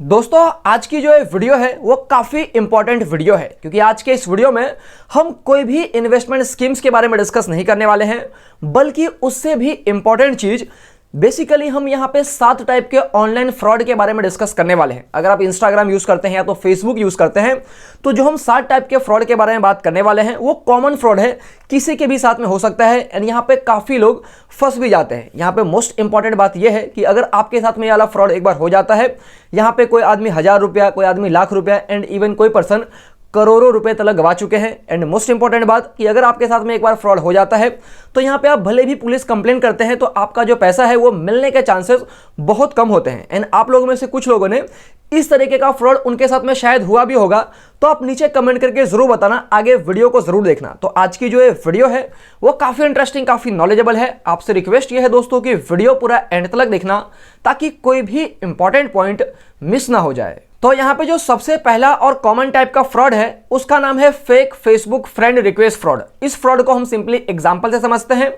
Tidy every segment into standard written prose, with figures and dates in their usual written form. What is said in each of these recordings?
दोस्तों आज की जो वीडियो है वो काफ़ी इंपॉर्टेंट वीडियो है क्योंकि आज के इस वीडियो में हम कोई भी इन्वेस्टमेंट स्कीम्स के बारे में डिस्कस नहीं करने वाले हैं, बल्कि उससे भी इंपॉर्टेंट चीज़ बेसिकली हम यहाँ पे 7 टाइप के ऑनलाइन फ्रॉड के बारे में डिस्कस करने वाले हैं। अगर आप इंस्टाग्राम यूज़ करते हैं या तो फेसबुक यूज़ करते हैं तो जो हम 7 टाइप के फ्रॉड के बारे में बात करने वाले हैं वो कॉमन फ्रॉड है, किसी के भी साथ में हो सकता है एंड यहाँ पे काफ़ी लोग फंस भी जाते हैं। यहाँ पे मोस्ट इंपॉर्टेंट बात यह है कि अगर आपके साथ में ये वाला फ्रॉड एक बार हो जाता है, यहाँ पे कोई आदमी 1000 रुपया, कोई आदमी लाख रुपया एंड इवन कोई पर्सन करोड़ों रुपए तक गवा चुके हैं। एंड मोस्ट इंपॉर्टेंट बात कि अगर आपके साथ में एक बार फ्रॉड हो जाता है तो यहाँ पे आप भले भी पुलिस कंप्लेन करते हैं तो आपका जो पैसा है वो मिलने के चांसेस बहुत कम होते हैं। एंड आप लोगों में से कुछ लोगों ने इस तरीके का फ्रॉड उनके साथ में शायद हुआ भी होगा, तो आप नीचे कमेंट करके जरूर बताना, आगे वीडियो को जरूर देखना। तो आज की जो ये वीडियो है वो काफ़ी इंटरेस्टिंग, काफ़ी नॉलेजेबल है। आपसे रिक्वेस्ट ये है दोस्तों कि वीडियो पूरा एंड तक देखना ताकि कोई भी इंपॉर्टेंट पॉइंट मिस ना हो जाए। तो यहाँ पे जो सबसे पहला और कॉमन टाइप का फ्रॉड है उसका नाम है fake Facebook friend request fraud. इस फ्रॉड को हम सिंपली एग्जांपल से समझते हैं।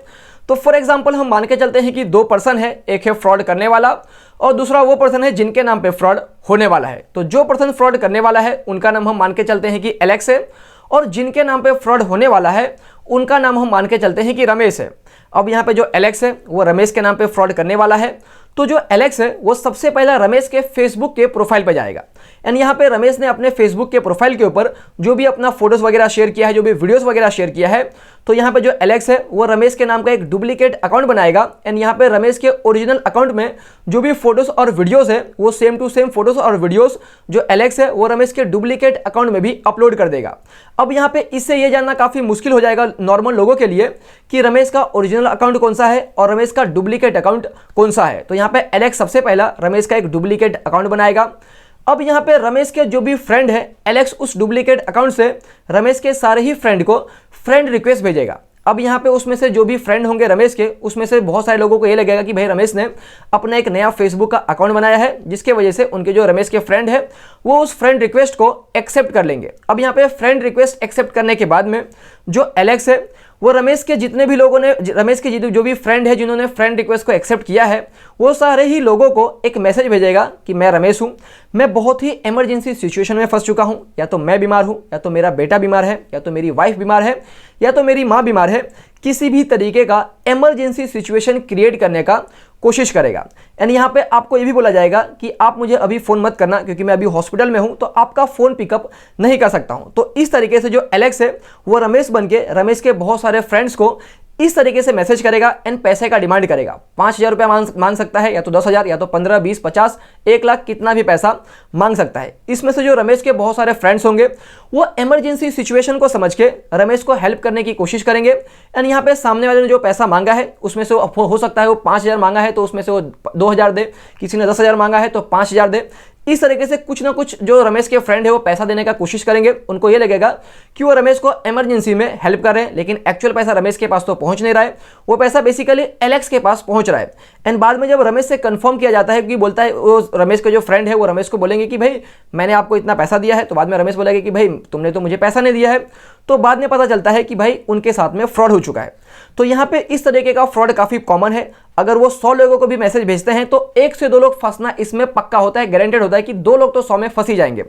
तो फॉर एग्जांपल हम मान के चलते हैं कि 2 पर्सन है, एक है फ्रॉड करने वाला और दूसरा वो पर्सन है जिनके नाम पे फ्रॉड होने वाला है। तो जो पर्सन फ्रॉड करने वाला है उनका नाम हम मान के चलते हैं कि एलेक्स है और जिनके नाम पे फ्रॉड होने वाला है उनका नाम हम मान के चलते हैं कि रमेश है। अब यहाँ पे जो एलेक्स है वो रमेश के नाम पे फ्रॉड करने वाला है, तो जो एलेक्स है वो सबसे पहला रमेश के फेसबुक के प्रोफाइल पे जाएगा एंड यहाँ पे रमेश ने अपने फेसबुक के प्रोफाइल के ऊपर जो भी अपना फोटोज वगैरह शेयर किया है, जो भी वीडियोस वगैरह शेयर किया है, तो यहाँ पे जो एलेक्स है वो रमेश के नाम का एक डुप्लीकेट अकाउंट बनाएगा एंड यहाँ पे रमेश के ओरिजिनल अकाउंट में जो भी फोटोज और वीडियोस है वो सेम टू सेम फोटोज और वीडियोस जो एलेक्स है वो रमेश के डुप्लीकेट अकाउंट में भी अपलोड कर देगा। अब यहाँ पे इससे ये जानना काफ़ी मुश्किल हो जाएगा नॉर्मल लोगों के लिए कि रमेश का ओरिजिनल अकाउंट कौन सा है और रमेश का डुप्लीकेट अकाउंट कौन सा है। तो यहाँ पे एलेक्स सबसे पहला रमेश का एक डुप्लीकेट अकाउंट बनाएगा। अब यहाँ पे रमेश के जो भी फ्रेंड है, एलेक्स उस डुप्लीकेट अकाउंट से रमेश के सारे ही फ्रेंड को फ्रेंड रिक्वेस्ट भेजेगा। अब यहाँ पे उसमें से जो भी फ्रेंड होंगे रमेश के, उसमें से बहुत सारे लोगों को ये लगेगा कि भाई रमेश ने अपना एक नया फेसबुक का अकाउंट बनाया है, जिसके वजह से उनके जो रमेश के फ्रेंड है वो उस फ्रेंड रिक्वेस्ट को एक्सेप्ट कर लेंगे। अब यहाँ पे फ्रेंड रिक्वेस्ट एक्सेप्ट करने के बाद में जो एलेक्स है वो रमेश के जितने भी लोगों ने, रमेश के जो भी फ्रेंड है जिन्होंने फ्रेंड रिक्वेस्ट को एक्सेप्ट किया है, वो सारे ही लोगों को एक मैसेज भेजेगा कि मैं रमेश हूँ, मैं बहुत ही इमरजेंसी सिचुएशन में फंस चुका हूँ, या तो मैं बीमार हूँ, या तो मेरा बेटा बीमार है, या तो मेरी वाइफ बीमार है, या तो मेरी माँ बीमार है, किसी भी तरीके का इमरजेंसी सिचुएशन क्रिएट करने का कोशिश करेगा। एंड यहाँ पे आपको ये भी बोला जाएगा कि आप मुझे अभी फ़ोन मत करना क्योंकि मैं अभी हॉस्पिटल में हूँ, तो आपका फ़ोन पिकअप नहीं कर सकता हूँ। तो इस तरीके से जो एलेक्स है वो रमेश बन के रमेश के बहुत सारे फ्रेंड्स को इस तरीके से मैसेज करेगा एंड पैसे का डिमांड करेगा। 5000 रुपया मांग सकता है, या तो 10,000, या तो 15, 20, 50, 1 लाख, कितना भी पैसा मांग सकता है। इसमें से जो रमेश के बहुत सारे फ्रेंड्स होंगे वो इमरजेंसी सिचुएशन को समझ के रमेश को हेल्प करने की कोशिश करेंगे। एंड यहाँ पे सामने वाले ने जो पैसा मांगा है उसमें से हो सकता है वो 5000 मांगा है तो उसमें से वो 2000 दे, किसी ने 10,000 मांगा है तो 5000 दे। इस तरीके से कुछ ना कुछ जो रमेश के फ्रेंड है वो पैसा देने का कोशिश करेंगे। उनको ये लगेगा कि वो रमेश को इमरजेंसी में हेल्प कर रहे हैं, लेकिन एक्चुअल पैसा रमेश के पास तो पहुंच नहीं रहा है, वो पैसा बेसिकली एलेक्स के पास पहुंच रहा है। एंड बाद में जब रमेश से कंफर्म किया जाता है कि बोलता है वो रमेश के जो फ्रेंड है वो रमेश को बोलेंगे कि भाई मैंने आपको इतना पैसा दिया है, तो बाद में रमेश बोलेगा कि भाई तुमने तो मुझे पैसा नहीं दिया है। तो बाद में पता चलता है कि भाई उनके साथ में फ्रॉड हो चुका है। तो यहाँ पे इस तरीके का फ्रॉड काफ़ी कॉमन है। अगर वो 100 लोगों को भी मैसेज भेजते हैं तो 1 से 2 लोग फंसना इसमें पक्का होता है, गारंटेड होता है कि 2 लोग तो 100 में फंस ही जाएंगे।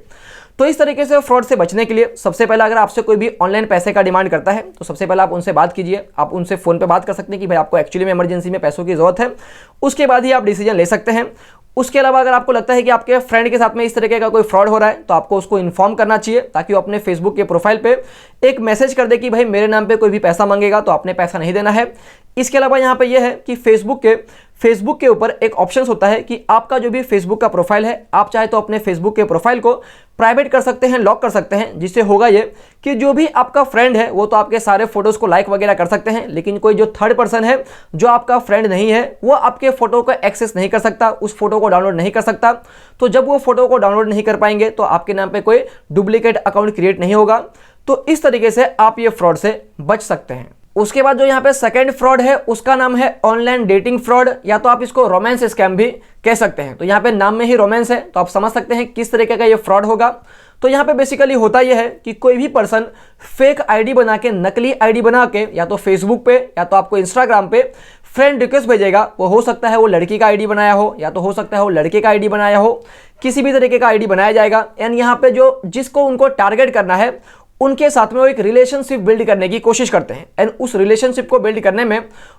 तो इस तरीके से फ्रॉड से बचने के लिए सबसे पहले अगर आपसे कोई भी ऑनलाइन पैसे का डिमांड करता है तो सबसे पहले आप उनसे बात कीजिए। आप उनसे फ़ोन पे बात कर सकते हैं कि भाई आपको एक्चुअली में इमरजेंसी में पैसों की ज़रूरत है, उसके बाद ही आप डिसीजन ले सकते हैं। उसके अलावा अगर आपको लगता है कि आपके फ्रेंड के साथ में इस तरीके का कोई फ्रॉड हो रहा है तो आपको उसको इन्फॉर्म करना चाहिए, ताकि वो अपने फेसबुक के प्रोफाइल पे एक मैसेज कर दे कि भाई मेरे नाम पे कोई भी पैसा मांगेगा तो आपने पैसा नहीं देना है। इसके अलावा यहाँ पे यह है कि फेसबुक के ऊपर एक ऑप्शन होता है कि आपका जो भी फेसबुक का प्रोफाइल है, आप चाहे तो अपने फेसबुक के प्रोफाइल को प्राइवेट कर सकते हैं, लॉक कर सकते हैं, जिससे होगा ये कि जो भी आपका फ्रेंड है वो तो आपके सारे फोटोज़ को लाइक वगैरह कर सकते हैं, लेकिन कोई जो थर्ड पर्सन है जो आपका फ्रेंड नहीं है वो आपके फ़ोटो को एक्सेस नहीं कर सकता, उस फोटो को डाउनलोड नहीं कर सकता। तो जब वो फोटो को डाउनलोड नहीं कर पाएंगे तो आपके नाम पर कोई डुप्लीकेट अकाउंट क्रिएट नहीं होगा। तो इस तरीके से आप ये फ्रॉड से बच सकते हैं। उसके बाद जो यहाँ पे सेकंड फ्रॉड है उसका नाम है ऑनलाइन डेटिंग फ्रॉड, या तो आप इसको रोमांस स्कैम भी कह सकते हैं। तो यहाँ पे नाम में ही रोमांस है तो आप समझ सकते हैं किस तरीके का ये फ्रॉड होगा। तो यहाँ पे बेसिकली होता यह है कि कोई भी पर्सन फेक आईडी बना के, नकली आईडी बना के, या तो फेसबुक पे या तो आपको इंस्टाग्राम पे फ्रेंड रिक्वेस्ट भेजेगा। वो हो सकता है वो लड़की का आईडी बनाया हो, या तो हो सकता है वो लड़के का आईडी बनाया हो, किसी भी तरीके का आईडी बनाया जाएगा एंड यहाँ पे जो जिसको उनको टारगेट करना है उनके साथ में वो एक रिलेशनशिप बिल्ड करने की कोशिश करते हैं एंड उस रिलेशनशिप को बिल्ड करने में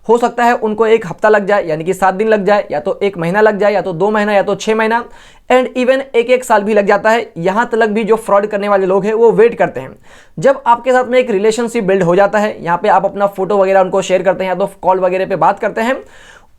हो सकता है उनको 1 हफ्ता लग जाए, यानी कि 7 दिन लग जाए, या तो 1 महीना लग जाए, या तो 2 महीना, या तो 6 महीना एंड इवन 1 साल भी लग जाता है। यहाँ तक भी जो फ्रॉड करने वाले लोग हैं वो वेट करते हैं। जब आपके साथ में एक रिलेशनशिप बिल्ड हो जाता है, यहाँ पे आप अपना फोटो वगैरह उनको शेयर करते हैं या तो कॉल वगैरह पे बात करते हैं,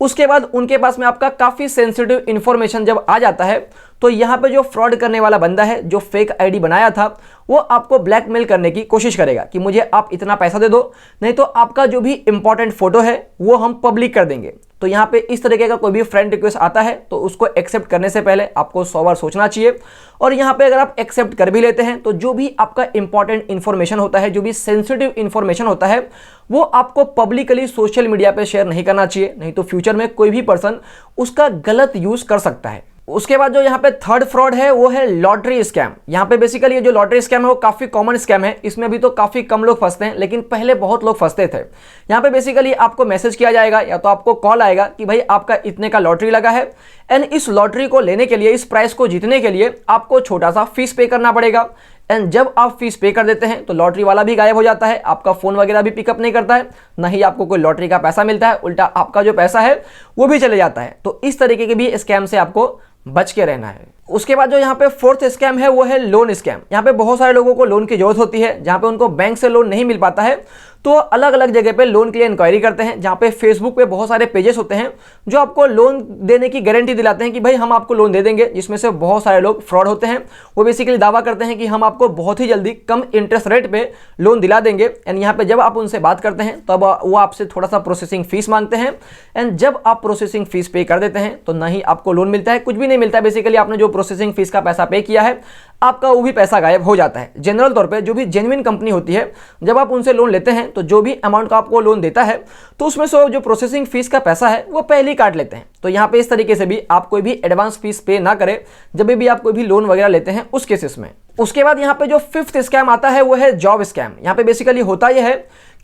उसके बाद उनके पास में आपका काफ़ी सेंसिटिव इन्फॉर्मेशन जब आ जाता है तो यहाँ पे जो फ्रॉड करने वाला बंदा है जो फेक आईडी बनाया था वो आपको ब्लैकमेल करने की कोशिश करेगा कि मुझे आप इतना पैसा दे दो, नहीं तो आपका जो भी इंपॉर्टेंट फोटो है वो हम पब्लिक कर देंगे। तो यहाँ पे इस तरीके का कोई भी फ्रेंड रिक्वेस्ट आता है तो उसको एक्सेप्ट करने से पहले आपको 100 बार सोचना चाहिए। और यहाँ पे अगर आप एक्सेप्ट कर भी लेते हैं तो जो भी आपका इंपॉर्टेंट इन्फॉर्मेशन होता है, जो भी सेंसिटिव इन्फॉर्मेशन होता है, वो आपको पब्लिकली सोशल मीडिया पे शेयर नहीं करना चाहिए, नहीं तो फ्यूचर में कोई भी पर्सन उसका गलत यूज कर सकता है। उसके बाद जो यहाँ पे थर्ड फ्रॉड है वो है लॉटरी स्कैम। यहाँ पे बेसिकली ये जो लॉटरी स्कैम है वो काफ़ी कॉमन स्कैम है, इसमें भी तो काफ़ी कम लोग फंसते हैं, लेकिन पहले बहुत लोग फंसते थे। यहाँ पे बेसिकली आपको मैसेज किया जाएगा या तो आपको कॉल आएगा कि भाई आपका इतने का लॉटरी लगा है एंड इस लॉटरी को लेने के लिए, इस प्राइस को जीतने के लिए आपको छोटा सा फीस पे करना पड़ेगा। एंड जब आप फीस पे कर देते हैं तो लॉटरी वाला भी गायब हो जाता है, आपका फ़ोन वगैरह भी पिकअप नहीं करता है, ना ही आपको कोई लॉटरी का पैसा मिलता है, उल्टा आपका जो पैसा है वो भी चले जाता है। तो इस तरीके के भी स्कैम से आपको बच के रहना है। उसके बाद जो यहाँ पे फोर्थ स्कैम है वो है लोन स्कैम। यहाँ पे बहुत सारे लोगों को लोन की जरूरत होती है, जहाँ पे उनको बैंक से लोन नहीं मिल पाता है तो अलग अलग जगह पे लोन के लिए इंक्वायरी करते हैं, जहाँ पे फेसबुक पे बहुत सारे पेजेस होते हैं जो आपको लोन देने की गारंटी दिलाते हैं कि भाई हम आपको लोन दे देंगे, जिसमें से बहुत सारे लोग फ्रॉड होते हैं। वो बेसिकली दावा करते हैं कि हम आपको बहुत ही जल्दी कम इंटरेस्ट रेट पे लोन दिला देंगे एंड यहाँ पे जब आप उनसे बात करते हैं तब वो आपसे थोड़ा सा प्रोसेसिंग फीस मांगते हैं एंड जब आप प्रोसेसिंग फीस पे कर देते हैं तो ना ही आपको लोन मिलता है, कुछ भी नहीं मिलता है। बेसिकली आपने जो प्रोसेसिंग फीस का पैसा पे किया है आपका वो भी पैसा गायब हो जाता है। जनरल तौर पे जो भी जेन्युइन कंपनी होती है जब आप उनसे लोन लेते हैं तो जो भी अमाउंट का आपको लोन देता है तो उसमें से जो प्रोसेसिंग फीस का पैसा है वो पहले ही काट लेते हैं। तो यहाँ पे इस तरीके से भी आप कोई भी एडवांस फीस पे ना करें जब भी आप कोई भी लोन वगैरह लेते हैं उस केसेस में। उसके बाद यहाँ पे जो फिफ्थ स्कैम आता है वो है जॉब स्कैम। यहाँ पे बेसिकली होता यह है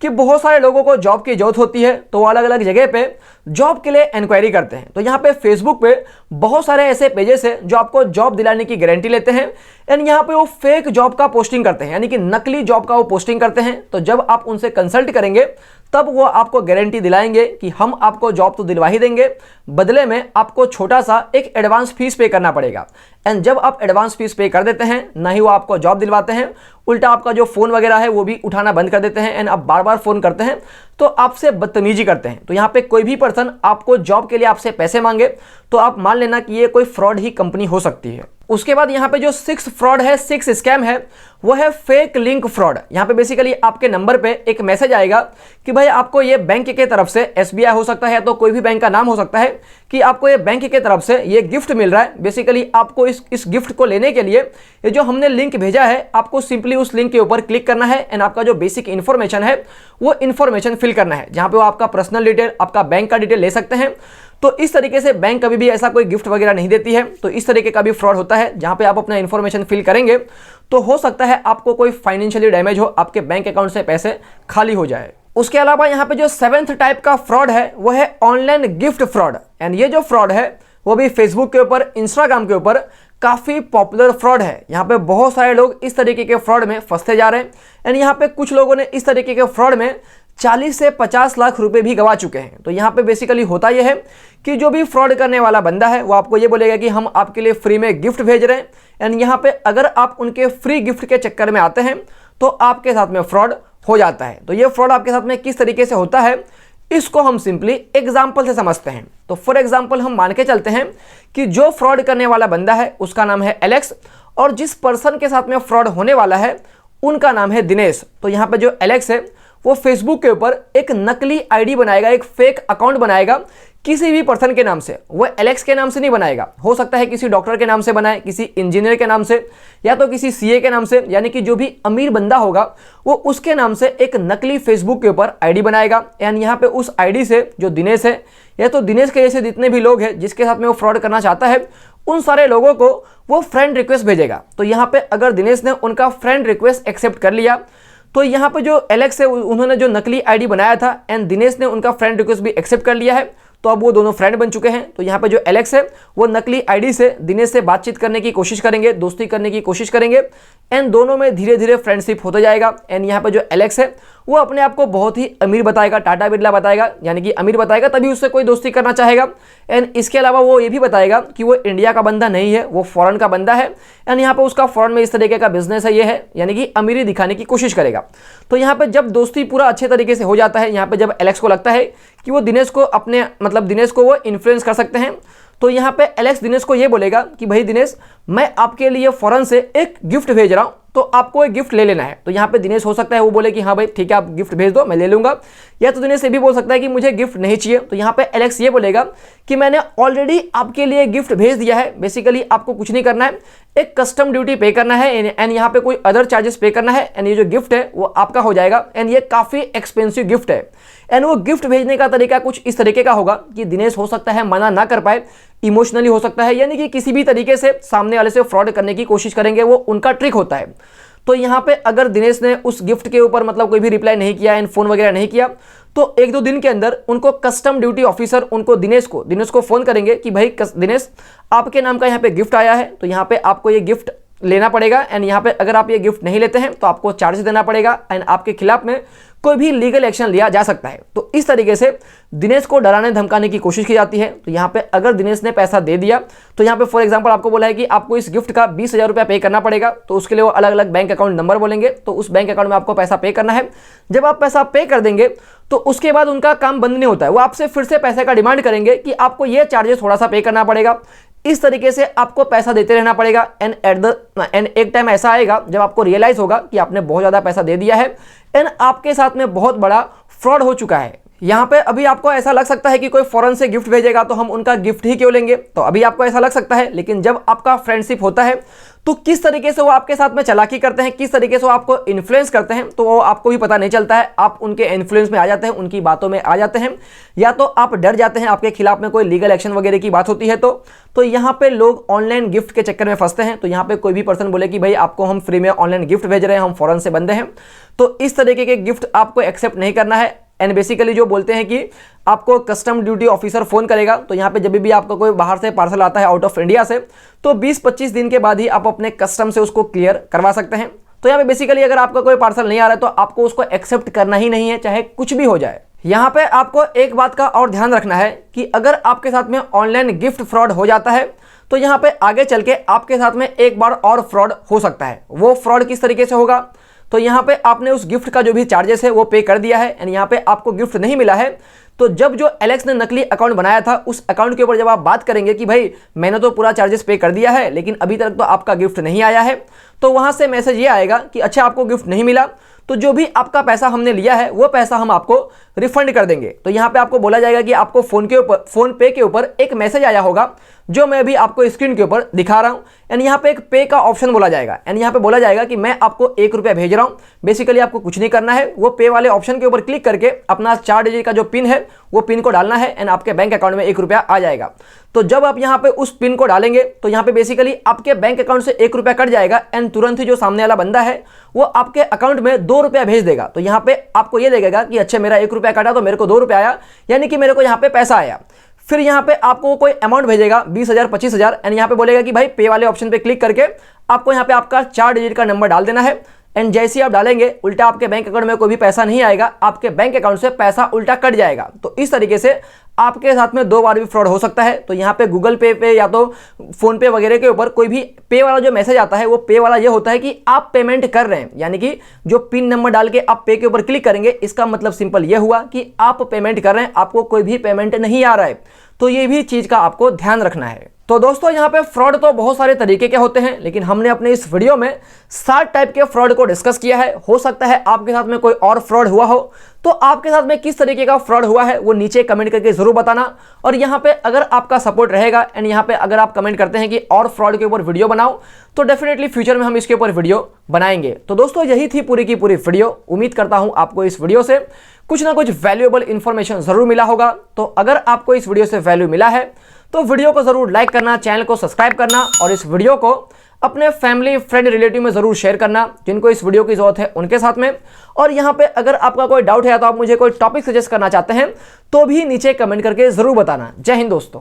कि बहुत सारे लोगों को जॉब की जरूरत होती है तो वो अलग अलग जगह पे जॉब के लिए इंक्वायरी करते हैं। तो यहाँ पे फेसबुक पे बहुत सारे ऐसे पेजेस हैं जो आपको जॉब दिलाने की गारंटी लेते हैं एंड यहाँ पे वो फेक जॉब का पोस्टिंग करते हैं, यानी कि नकली जॉब का वो पोस्टिंग करते हैं। तो जब आप उनसे कंसल्ट करेंगे तब वो आपको गारंटी दिलाएंगे कि हम आपको जॉब तो दिलवा ही देंगे, बदले में आपको छोटा सा एक एडवांस फीस पे करना पड़ेगा। एंड जब आप एडवांस फीस पे कर देते हैं ना ही वो आपको जॉब दिलवाते हैं, उल्टा आपका जो फ़ोन वगैरह है वो भी उठाना बंद कर देते हैं एंड आप बार बार फ़ोन करते हैं तो आपसे बदतमीजी करते हैं। तो यहाँ पे कोई भी पर्सन आपको जॉब के लिए आपसे पैसे मांगे तो आप मान लेना कि ये कोई फ्रॉड ही कंपनी हो सकती है। उसके बाद यहाँ पे जो सिक्स फ्रॉड है, सिक्स स्कैम है, वो है फेक लिंक फ्रॉड। यहाँ पे बेसिकली आपके नंबर पे एक मैसेज आएगा कि भाई आपको ये बैंक के तरफ से, SBI हो सकता है तो कोई भी बैंक का नाम हो सकता है, कि आपको ये बैंक के तरफ से ये गिफ्ट मिल रहा है। बेसिकली आपको इस गिफ्ट को लेने के लिए ये जो हमने लिंक भेजा है आपको सिंपली उस लिंक के ऊपर क्लिक करना है एंड आपका जो बेसिक इन्फॉर्मेशन है वो इन्फॉर्मेशन फिल करना है, जहाँ पे वो आपका पर्सनल डिटेल, आपका बैंक का डिटेल ले सकते हैं। तो इस तरीके से बैंक कभी भी ऐसा कोई गिफ्ट वगैरह नहीं देती है। तो इस तरीके का भी फ्रॉड होता है जहां पे आप अपना इन्फॉर्मेशन फिल करेंगे तो हो सकता है आपको कोई फाइनेंशियली डैमेज हो, आपके बैंक अकाउंट से पैसे खाली हो जाए। उसके अलावा यहाँ पे जो सेवेंथ टाइप का फ्रॉड है वो है ऑनलाइन गिफ्ट फ्रॉड। एंड ये जो फ्रॉड है वो भी फेसबुक के ऊपर, इंस्टाग्राम के ऊपर काफ़ी पॉपुलर फ्रॉड है। यहाँ पे बहुत सारे लोग इस तरीके के फ्रॉड में फंसते जा रहे हैं एंड यहाँ पे कुछ लोगों ने इस तरीके के फ्रॉड में 40 से 50 लाख रुपए भी गवा चुके हैं। तो यहाँ पे बेसिकली होता यह है कि जो भी फ्रॉड करने वाला बंदा है वो आपको ये बोलेगा कि हम आपके लिए फ्री में गिफ्ट भेज रहे हैं एंड यहाँ पे अगर आप उनके फ्री गिफ्ट के चक्कर में आते हैं तो आपके साथ में फ्रॉड हो जाता है। तो ये फ्रॉड आपके साथ में किस तरीके से होता है इसको हम सिंपली एग्जाम्पल से समझते हैं। तो फॉर एग्जाम्पल हम मान के चलते हैं कि जो फ्रॉड करने वाला बंदा है उसका नाम है एलेक्स और जिस पर्सन के साथ में फ्रॉड होने वाला है उनका नाम है दिनेश। तो यहाँ पे जो एलेक्स है वो फेसबुक के ऊपर एक नकली आईडी बनाएगा, एक फेक अकाउंट बनाएगा किसी भी पर्सन के नाम से। वो एलेक्स के नाम से नहीं बनाएगा, हो सकता है किसी डॉक्टर के नाम से बनाए, किसी इंजीनियर के नाम से, या तो किसी CA के नाम से, यानी कि जो भी अमीर बंदा होगा वो उसके नाम से एक नकली फेसबुक के ऊपर आईडी बनाएगा एंड यहाँ पे उस आईडी से जो दिनेश है या तो दिनेश के जैसे जितने भी लोग हैं जिसके साथ में वो फ्रॉड करना चाहता है उन सारे लोगों को वो फ्रेंड रिक्वेस्ट भेजेगा। तो यहाँ पे अगर दिनेश ने उनका फ्रेंड रिक्वेस्ट एक्सेप्ट कर लिया तो यहाँ पे जो एलेक्स है उन्होंने जो नकली आईडी बनाया था एंड दिनेश ने उनका फ्रेंड रिक्वेस्ट भी एक्सेप्ट कर लिया है, तो अब वो दोनों फ्रेंड बन चुके हैं। तो यहाँ पे जो एलेक्स है वो नकली आईडी से दिनेश से बातचीत करने की कोशिश करेंगे, दोस्ती करने की कोशिश करेंगे एंड दोनों में धीरे धीरे फ्रेंडशिप होता जाएगा। एंड यहाँ पे जो एलेक्स है वो अपने आप को बहुत ही अमीर बताएगा, टाटा बिरला बताएगा, यानी कि अमीर बताएगा, तभी उससे कोई दोस्ती करना चाहेगा। एंड इसके अलावा वो ये भी बताएगा कि वो इंडिया का बंदा नहीं है, वो फॉरेन का बंदा है एंड यहाँ पे उसका फॉरेन में इस तरीके का बिजनेस है, ये है, यानी कि अमीरी दिखाने की कोशिश करेगा। तो यहाँ पे जब दोस्ती पूरा अच्छे तरीके से हो जाता है, यहाँ पे जब एलेक्स को लगता है कि वो दिनेश को अपने मतलब दिनेश को वो इन्फ्लुएंस कर सकते हैं, तो यहाँ पे एलेक्स दिनेश को ये बोलेगा कि भाई दिनेश, मैं आपके लिए फॉरेन से एक गिफ्ट भेज रहा हूँ, तो आपको एक गिफ्ट ले लेना है। तो यहाँ पे दिनेश हो सकता है वो बोले कि हाँ भाई ठीक है, आप गिफ्ट भेज दो, मैं ले लूंगा। या तो दिनेश ये भी बोल सकता है कि मुझे गिफ्ट नहीं चाहिए। तो यहाँ पे एलेक्स ये बोलेगा कि मैंने ऑलरेडी आपके लिए गिफ्ट भेज दिया है, बेसिकली आपको कुछ नहीं करना है, एक कस्टम ड्यूटी पे करना है एंड यहाँ पे कोई अदर चार्जेस पे करना है एंड ये जो गिफ्ट है वो आपका हो जाएगा एंड ये काफ़ी एक्सपेंसिव गिफ्ट है। एंड वो गिफ्ट भेजने का तरीका कुछ इस तरीके का होगा कि दिनेश हो सकता है मना ना कर पाए, इमोशनली हो सकता है, यानी कि किसी भी तरीके से सामने वाले से फ्रॉड करने की कोशिश करेंगे, वो उनका ट्रिक होता है। तो यहाँ पे अगर दिनेश ने उस गिफ्ट के ऊपर मतलब कोई भी रिप्लाई नहीं किया एंड फोन वगैरह नहीं किया, तो एक दो दिन के अंदर उनको कस्टम ड्यूटी ऑफिसर उनको दिनेश को फोन करेंगे कि भाई दिनेश, आपके नाम का यहाँ पे गिफ्ट आया है, तो यहाँ पे आपको ये गिफ्ट लेना पड़ेगा एंड यहाँ पे अगर आप ये गिफ्ट नहीं लेते हैं तो आपको चार्ज देना पड़ेगा एंड आपके खिलाफ में कोई भी लीगल एक्शन लिया जा सकता है। तो इस तरीके से दिनेश को डराने धमकाने की कोशिश की जाती है। तो यहाँ पे अगर दिनेश ने पैसा दे दिया, तो यहाँ पे फॉर एग्जांपल आपको बोला है कि आपको इस गिफ्ट का 20,000 रुपया पे करना पड़ेगा, तो उसके लिए वो अलग अलग बैंक अकाउंट नंबर बोलेंगे, तो उस बैंक अकाउंट में आपको पैसा पे करना है। जब आप पैसा पे कर देंगे तो उसके बाद उनका काम बंद नहीं होता है, वो आपसे फिर से पैसे का डिमांड करेंगे कि आपको ये चार्जेस थोड़ा सा पे करना पड़ेगा। इस तरीके से आपको पैसा देते रहना पड़ेगा एंड एक टाइम ऐसा आएगा जब आपको रियलाइज होगा कि आपने बहुत ज़्यादा पैसा दे दिया है एंड आपके साथ में बहुत बड़ा फ्रॉड हो चुका है। यहाँ पे अभी आपको ऐसा लग सकता है कि कोई फॉरेन से गिफ्ट भेजेगा तो हम उनका गिफ्ट ही क्यों लेंगे, तो अभी आपको ऐसा लग सकता है, लेकिन जब आपका फ्रेंडशिप होता है तो किस तरीके से वो आपके साथ में चालाकी करते हैं, किस तरीके से वो आपको इन्फ्लुएंस करते हैं, तो वो आपको भी पता नहीं चलता है। आप उनके इन्फ्लुएंस में आ जाते हैं, उनकी बातों में आ जाते हैं, या तो आप डर जाते हैं, आपके खिलाफ में कोई लीगल एक्शन वगैरह की बात होती है तो यहाँ पे लोग ऑनलाइन गिफ्ट के चक्कर में फंसते हैं। तो यहाँ पे कोई भी पर्सन बोले कि भाई आपको हम फ्री में ऑनलाइन गिफ्ट भेज रहे हैं, हम फॉरेन से बंदे हैं, तो इस तरीके के गिफ्ट आपको एक्सेप्ट नहीं करना है। एंड बेसिकली जो बोलते हैं कि आपको कस्टम ड्यूटी ऑफिसर फोन करेगा, तो यहाँ पे जब भी आपका कोई बाहर से पार्सल आता है आउट ऑफ इंडिया से, तो 20-25 दिन के बाद ही आप अपने कस्टम से उसको क्लियर करवा सकते हैं। तो यहाँ पे बेसिकली अगर आपका कोई पार्सल नहीं आ रहा है तो आपको उसको एक्सेप्ट करना ही नहीं है, चाहे कुछ भी हो जाए। यहाँ पे आपको एक बात का और ध्यान रखना है कि अगर आपके साथ में ऑनलाइन गिफ्ट फ्रॉड हो जाता है तो यहाँ पे आगे चल के आपके साथ में एक बार और फ्रॉड हो सकता है। वो फ्रॉड किस तरीके से होगा, तो यहाँ पे आपने उस गिफ्ट का जो भी चार्जेस है वो पे कर दिया है एंड यहाँ पे आपको गिफ्ट नहीं मिला है, तो जब जो एलेक्स ने नकली अकाउंट बनाया था उस अकाउंट के ऊपर जब आप बात करेंगे कि भाई मैंने तो पूरा चार्जेस पे कर दिया है लेकिन अभी तक तो आपका गिफ्ट नहीं आया है, तो वहां से मैसेज ये आएगा कि अच्छा आपको गिफ्ट नहीं मिला, तो जो भी आपका पैसा हमने लिया है वो पैसा हम आपको रिफंड कर देंगे। तो यहाँ पे आपको बोला जाएगा कि आपको फोन पे के ऊपर एक मैसेज आया होगा जो मैं अभी आपको स्क्रीन के ऊपर दिखा रहा हूँ एंड यहाँ पे एक पे का ऑप्शन बोला जाएगा एंड यहाँ पे बोला जाएगा कि मैं आपको 1 रुपया भेज रहा हूँ। बेसिकली आपको कुछ नहीं करना है, वो पे वाले ऑप्शन के ऊपर क्लिक करके अपना 4 डिजिट का जो पिन है वो पिन को डालना है एंड आपके बैंक अकाउंट में 1 रुपया आ जाएगा। तो जब आप यहाँ पे उस पिन को डालेंगे तो यहाँ पे बेसिकली आपके बैंक अकाउंट से 1 रुपया कट जाएगा एंड तुरंत ही जो सामने वाला बंदा है वो आपके अकाउंट में 2 रुपया भेज देगा। तो यहाँ पे आपको ये देगा कि अच्छा मेरा 1 रुपया कटा तो मेरे को 2 रुपया आया, यानी कि मेरे को यहाँ पे पैसा आया। फिर यहाँ पे आपको कोई अमाउंट भेजेगा 20,000 25,000 एंड यहाँ पे बोलेगा कि भाई पे वाले ऑप्शन पे क्लिक करके आपको यहाँ पे आपका 4 डिजिट का नंबर डाल देना है एंड जैसे ही आप डालेंगे उल्टा आपके बैंक अकाउंट में कोई भी पैसा नहीं आएगा, आपके बैंक अकाउंट से पैसा उल्टा कट जाएगा। तो इस तरीके से आपके साथ में 2 बार भी फ्रॉड हो सकता है। तो यहाँ पे गूगल पे या तो फोन पे वगैरह के ऊपर कोई भी पे वाला जो मैसेज आता है वो पे वाला ये होता है कि आप पेमेंट कर रहे हैं, यानी कि जो पिन नंबर डाल के आप पे के ऊपर क्लिक करेंगे इसका मतलब सिंपल ये हुआ कि आप पेमेंट कर रहे हैं, आपको कोई भी पेमेंट नहीं आ रहा है। तो ये भी चीज का आपको ध्यान रखना है। तो दोस्तों यहाँ पे फ्रॉड तो बहुत सारे तरीके के होते हैं, लेकिन हमने अपने इस वीडियो में 7 टाइप के फ्रॉड को डिस्कस किया है। हो सकता है आपके साथ में कोई और फ्रॉड हुआ हो, तो आपके साथ में किस तरीके का फ्रॉड हुआ है वो नीचे कमेंट करके जरूर बताना। और यहाँ पे अगर आपका सपोर्ट रहेगा एंड यहाँ पे अगर आप कमेंट करते हैं कि और फ्रॉड के ऊपर वीडियो बनाओ, तो डेफिनेटली फ्यूचर में हम इसके ऊपर वीडियो बनाएंगे। तो दोस्तों यही थी पूरी की पूरी वीडियो। उम्मीद करता हूं आपको इस वीडियो से कुछ ना कुछ वैल्यूएबल इंफॉर्मेशन जरूर मिला होगा। तो अगर आपको इस वीडियो से वैल्यू मिला है तो वीडियो को जरूर लाइक करना, चैनल को सब्सक्राइब करना और इस वीडियो को अपने फैमिली फ्रेंड रिलेटिव में जरूर शेयर करना जिनको इस वीडियो की जरूरत है उनके साथ में। और यहाँ पे अगर आपका कोई डाउट है तो आप मुझे कोई टॉपिक सजेस्ट करना चाहते हैं तो भी नीचे कमेंट करके जरूर बताना। जय हिंद दोस्तों।